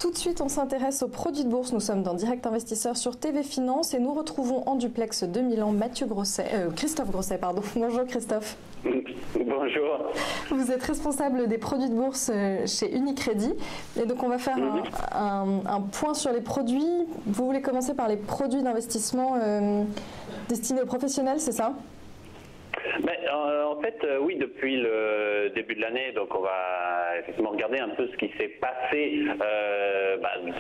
Tout de suite, on s'intéresse aux produits de bourse. Nous sommes dans Direct Investisseur sur TV Finance et nous retrouvons en duplex de Milan Christophe Grosset. Bonjour Christophe. Bonjour. Vous êtes responsable des produits de bourse chez Unicredit. Et donc on va faire un point sur les produits. Vous voulez commencer par les produits d'investissement destinés aux professionnels, c'est ça ? En fait, oui, depuis le début de l'année, donc on va effectivement regarder un peu ce qui s'est passé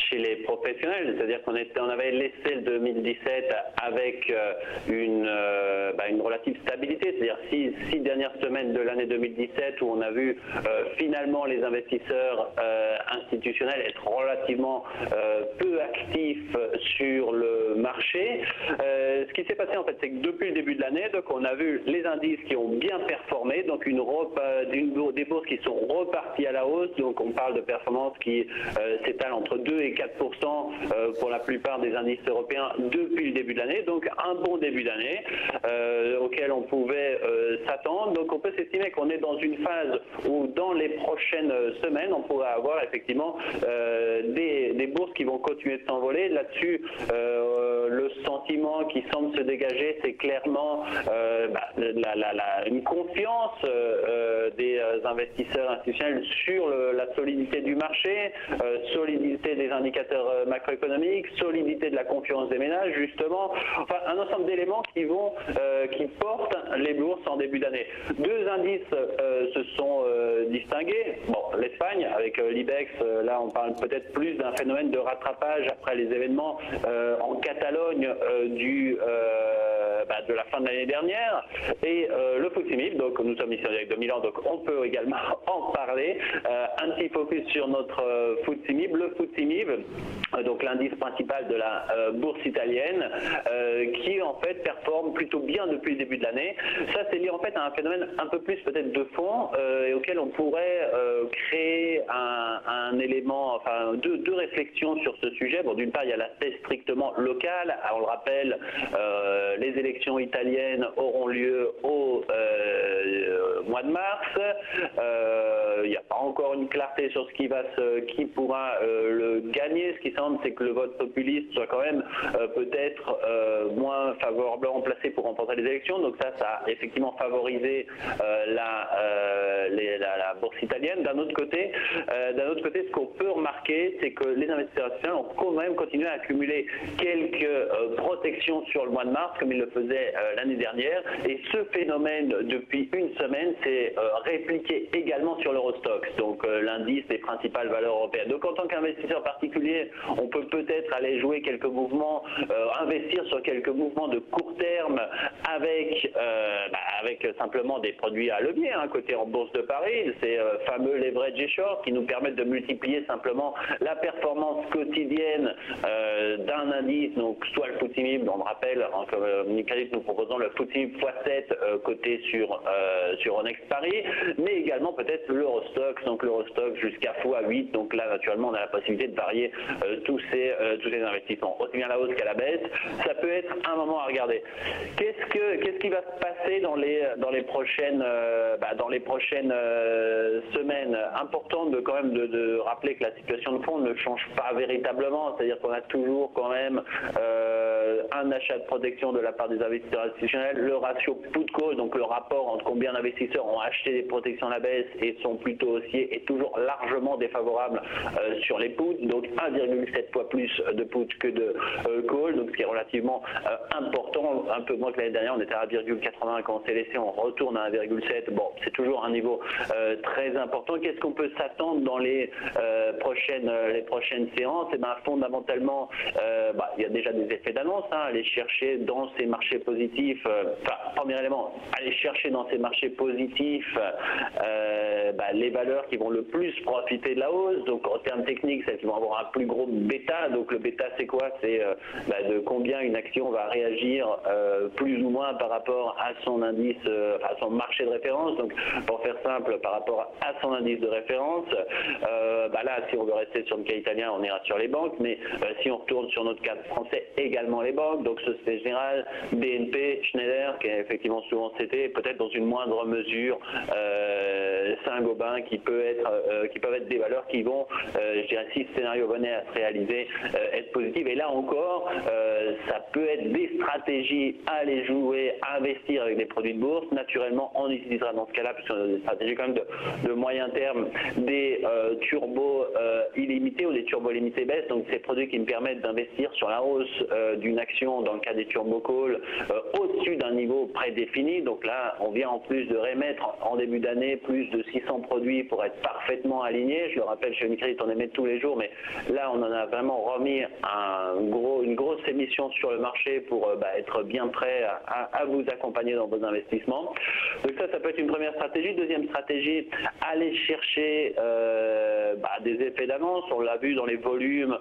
chez les professionnels, c'est-à-dire qu'on avait laissé le 2017 avec une relative stabilité, c'est-à-dire six dernières semaines de l'année 2017 où on a vu finalement les investisseurs institutionnels être relativement peu actifs sur le marché. Ce qui s'est passé en fait, c'est que depuis le début de l'année, donc on a vu les indices qui ont bien performé, donc des bourses qui sont reparties à la hausse, donc on parle de performances qui s'étalent entre 2 et 4% pour la plupart des indices européens depuis le début de l'année, donc un bon début d'année auquel on pouvait s'attendre. Donc on peut s'estimer qu'on est dans une phase où dans les prochaines semaines on pourrait avoir effectivement des bourses qui vont continuer de s'envoler. Là-dessus, le sentiment qui semble se dégager, c'est clairement une confiance des investisseurs institutionnels sur la solidité du marché, solidité des indicateurs macroéconomiques, solidité de la confiance des ménages, justement, enfin un ensemble d'éléments qui portent les bourses en début d'année. Deux indices se sont distingués. Bon, l'Espagne avec l'IBEX, là on parle peut-être plus d'un phénomène de rattrapage après les événements en Catalogne de la fin de l'année dernière, et le FTSE MIB, donc nous sommes ici en direct de Milan, donc on peut également en parler. Un petit focus sur notre FTSE MIB, le FTSE MIB, donc l'indice principal de la bourse italienne, qui en fait performe plutôt bien depuis le début de l'année. Ça c'est lié en fait à un phénomène un peu plus peut-être de fond, et auquel on pourrait créer un élément, enfin deux réflexions sur ce sujet. Bon, d'une part il y a l'aspect strictement local. Alors, on le rappelle, les élections italiennes auront lieu au mois de mars. Il n'y a pas encore une clarté sur qui pourra le gagner. Ce qui semble, c'est que le vote populiste soit quand même peut-être moins favorablement placé pour remporter les élections. Donc ça a effectivement favorisé la bourse italienne. D'un autre côté, ce qu'on peut remarquer, c'est que les investisseurs institutionnels ont quand même continué à accumuler quelques protections sur le mois de mars, comme ils le faisaient l'année dernière. Et ce phénomène, depuis une semaine, s'est répliqué également sur l'Eurostoxx, donc l'indice des principales valeurs européennes. Donc en tant qu'investisseur particulier, on peut peut-être aller jouer quelques mouvements, investir sur quelques mouvements de court terme avec simplement des produits à levier, côté en bourse de Paris, ces fameux leverage et short qui nous permettent de multiplier simplement la performance quotidienne d'un indice, donc soit le FTSE MIB, on le rappelle, comme Unicredit, nous proposons le FTSE MIB x7 coté sur Euronext Paris, mais également peut-être l'Eurostoxx, donc l'Eurostoxx jusqu'à x8, donc là naturellement on a la possibilité de varier tous ces investissements, aussi bien à la hausse qu'à la baisse. Ça peut être un moment à regarder. Qu'est-ce qui va se passer dans les prochaines semaines? Important quand même de rappeler que la situation de fond ne change pas véritablement, c'est-à-dire qu'on a toujours quand même un achat de protection de la part des investisseurs institutionnels, le ratio put-call, donc le rapport entre combien d'investisseurs ont acheté des protections à la baisse et sont plutôt haussiers, est toujours largement défavorable sur les puts, donc 1,7 fois plus de put que de call, donc ce qui est relativement important, un peu moins que l'année dernière, on était à 1,80 quand on s'est laissé, on retourne à 1,7, bon, c'est toujours un niveau très important. Qu'est-ce qu'on peut s'attendre dans les prochaines séances? Et fondamentalement, il y a déjà des effets d'annonce, aller chercher dans ces marchés positifs, premier élément, aller chercher dans ces marchés positifs les valeurs qui vont le plus profiter de la hausse, donc en termes techniques, celles qui vont avoir un plus gros bêta. Donc le bêta c'est quoi? C'est de combien une action va réagir plus ou moins par rapport à son indice, à son marché de référence. Donc pour faire simple, par rapport à son indice de référence, là si on veut rester sur le cas italien, on ira sur les banques, mais si on retourne sur notre cas français, également les banques. banques, donc Société Générale, BNP, Schneider, qui est effectivement souvent cité, peut-être dans une moindre mesure Saint-Gobain, qui peuvent être des valeurs qui vont, je dirais, si ce scénario venait à se réaliser, être positives. Et là encore, ça peut être des stratégies à aller jouer, à investir avec des produits de bourse. Naturellement, on utilisera dans ce cas-là, puisqu'on a des stratégies quand même de moyen terme, des turbos illimités ou des turbos limités baisse, donc ces produits qui me permettent d'investir sur la hausse d'une action dans le cas des turbo calls au-dessus d'un niveau prédéfini. Donc là, on vient en plus de remettre en début d'année plus de 600 produits pour être parfaitement alignés. Je le rappelle, chez Unicredit, on émet tous les jours, mais là, on en a vraiment remis une grosse émission sur le marché pour être bien prêt à vous accompagner dans vos investissements. Donc ça peut être une première stratégie. Deuxième stratégie, aller chercher des effets d'annonce. On l'a vu dans les volumes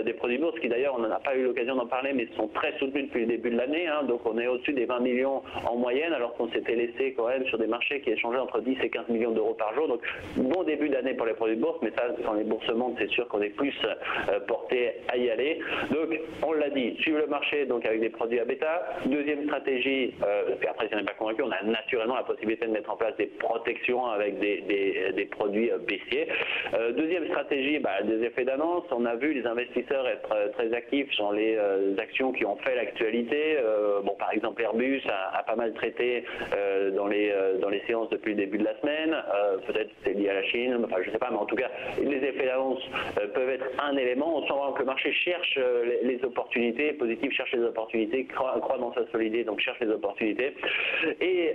des produits bourses, qui d'ailleurs, on n'en a pas eu l'occasion d'en parler, mais sont très soutenus depuis le début de l'année. Donc on est au-dessus des 20 millions en moyenne, alors qu'on s'était laissé quand même sur des marchés qui échangeaient entre 10 et 15 millions d'euros par jour. Donc bon début d'année pour les produits de bourse, mais ça, quand les bourses montent, c'est sûr qu'on est plus porté à y aller. Donc on l'a dit, suivre le marché donc avec des produits à bêta. Deuxième stratégie, puis après si on n'est pas convaincu, on a naturellement la possibilité de mettre en place des protections avec des produits baissiers. Deuxième stratégie, des effets d'annonce. On a vu les investisseurs être très actifs sur les actions qui ont fait l'actualité. Par exemple, Airbus a pas mal traité dans les séances depuis le début de la semaine. Peut-être c'est lié à la Chine, je ne sais pas, mais en tout cas, les effets d'annonce peuvent être un élément. On sent vraiment que le marché cherche les opportunités positives, cherche les opportunités, croit dans sa solidité, donc cherche les opportunités. Et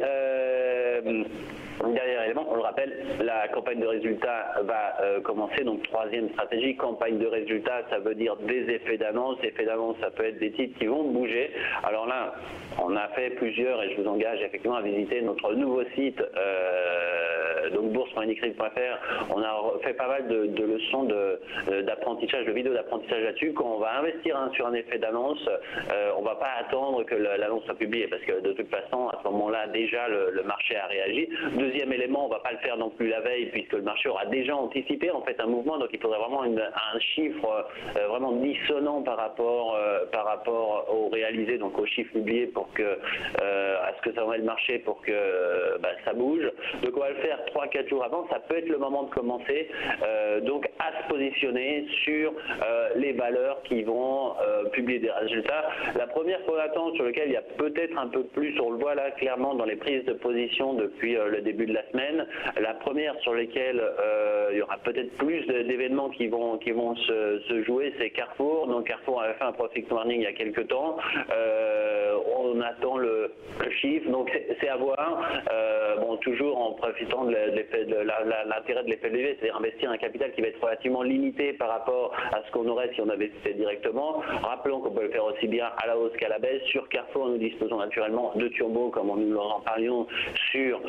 dernier élément, on le rappelle, la campagne de résultats va commencer. Donc troisième stratégie, campagne de résultats, ça veut dire des effets d'annonce. Effets d'annonce, ça peut être des titres qui vont bouger. Alors là, on a fait plusieurs, et je vous engage effectivement à visiter notre nouveau site, donc bourse.unicredit.fr. On a fait pas mal de leçons d'apprentissage, de vidéos d'apprentissage là-dessus. Quand on va investir sur un effet d'annonce, on ne va pas attendre que l'annonce soit publiée, parce que de toute façon, à ce moment-là, déjà le marché a réagi. Deuxième élément, on ne va pas le faire non plus la veille, puisque le marché aura déjà anticipé en fait un mouvement, donc il faudrait vraiment un chiffre vraiment dissonant par rapport au réalisé, donc au chiffre publié, pour que à ce que ça va le marché, pour que ça bouge. Donc on va le faire 3-4 jours avant. Ça peut être le moment de commencer donc à se positionner sur les valeurs qui vont publier des résultats. La première qu'on attend, sur laquelle il y a peut-être un peu plus, on le voit là clairement dans les prises de position depuis le début de la semaine. La première sur lesquelles il y aura peut-être plus d'événements qui vont se jouer, c'est Carrefour. Donc Carrefour avait fait un profit warning il y a quelques temps. On attend le chiffre, donc c'est à voir. Toujours en profitant de l'intérêt de l'effet de levier, c'est-à-dire investir un capital qui va être relativement limité par rapport à ce qu'on aurait si on investissait directement. Rappelons qu'on peut le faire aussi bien à la hausse qu'à la baisse. Sur Carrefour, nous disposons naturellement de turbos, comme nous en parlions sur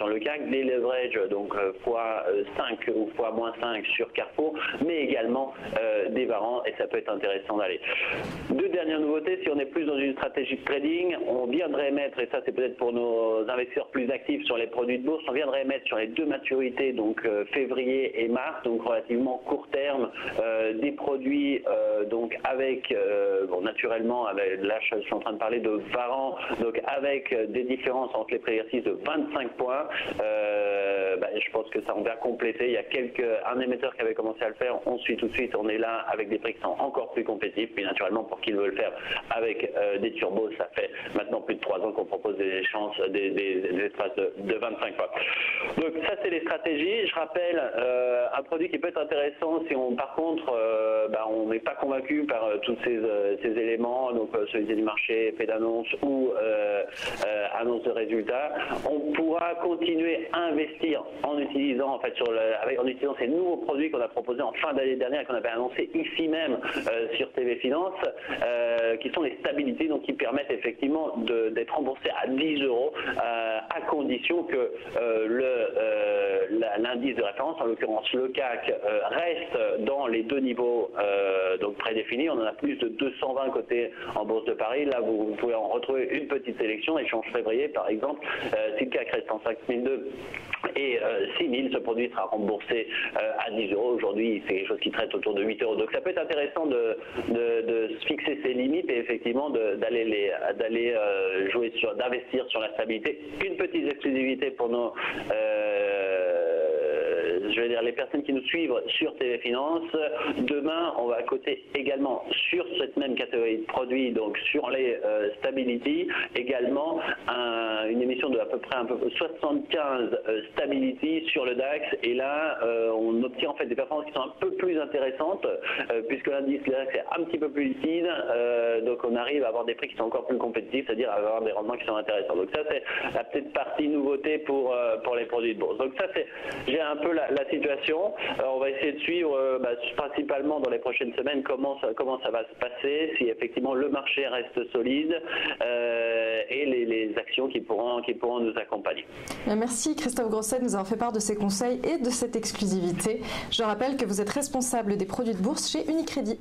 le CAC, des leverages, donc x5 ou x-5 sur Carrefour, mais également des varants, et ça peut être intéressant d'aller. Deux dernières nouveautés, si on est plus dans une stratégie de trading, on viendrait mettre, et ça c'est peut-être pour nos investisseurs plus actifs sur les produits de bourse, on viendrait mettre sur les deux maturités, donc février et mars, donc relativement court terme, des produits donc avec, naturellement, là je suis en train de parler de varants, donc avec des différences entre les prix d'exercice de 25 points. Je pense que ça on va compléter. Il y a un émetteur qui avait commencé à le faire, on suit tout de suite, on est là avec des prix qui sont encore plus compétitifs, puis naturellement pour qui veut le faire avec des turbos, ça fait maintenant plus de 3 ans qu'on propose des échanges, des espaces de 25 fois. Donc ça c'est les stratégies. Je rappelle un produit qui peut être intéressant si on par contre on n'est pas convaincu par tous ces éléments, donc solidité du marché, effet d'annonce ou annonce de résultats. On pourra continuer à investir en utilisant en utilisant ces nouveaux produits qu'on a proposés en fin d'année dernière et qu'on avait annoncé ici même sur TV Finance, qui sont les stabilités, donc qui permettent effectivement d'être remboursés à 10 euros à condition que l'indice de référence, en l'occurrence le CAC, reste dans les deux niveaux donc prédéfinis. On en a plus de 220 côté en Bourse de Paris. Là, vous pouvez en retrouver une petite sélection. Échange février, par exemple, si le CAC reste en 5002 et 6 000, ce produit sera remboursé à 10 euros. Aujourd'hui, c'est quelque chose qui traite autour de 8 euros. Donc ça peut être intéressant de se fixer ses limites et effectivement d'aller d'investir sur la stabilité. Une petite exclusivité pour nos les personnes qui nous suivent sur TV Finance. Demain, on va coter également sur cette même catégorie de produits, donc sur les Stability, également une émission de à peu près 75 Stability sur le DAX. Et là, on obtient en fait des performances qui sont un peu plus intéressantes, puisque l'indice DAX est un petit peu plus liquide, donc on arrive à avoir des prix qui sont encore plus compétitifs, c'est-à-dire à avoir des rendements qui sont intéressants. Donc ça, c'est la petite partie nouveauté pour les produits de bourse. Donc ça, j'ai un peu la situation. Alors on va essayer de suivre principalement dans les prochaines semaines comment ça va se passer, si effectivement le marché reste solide et les actions qui pourront nous accompagner. Merci Christophe Grosset de nous avoir fait part de ces conseils et de cette exclusivité. Je rappelle que vous êtes responsable des produits de bourse chez Unicredit.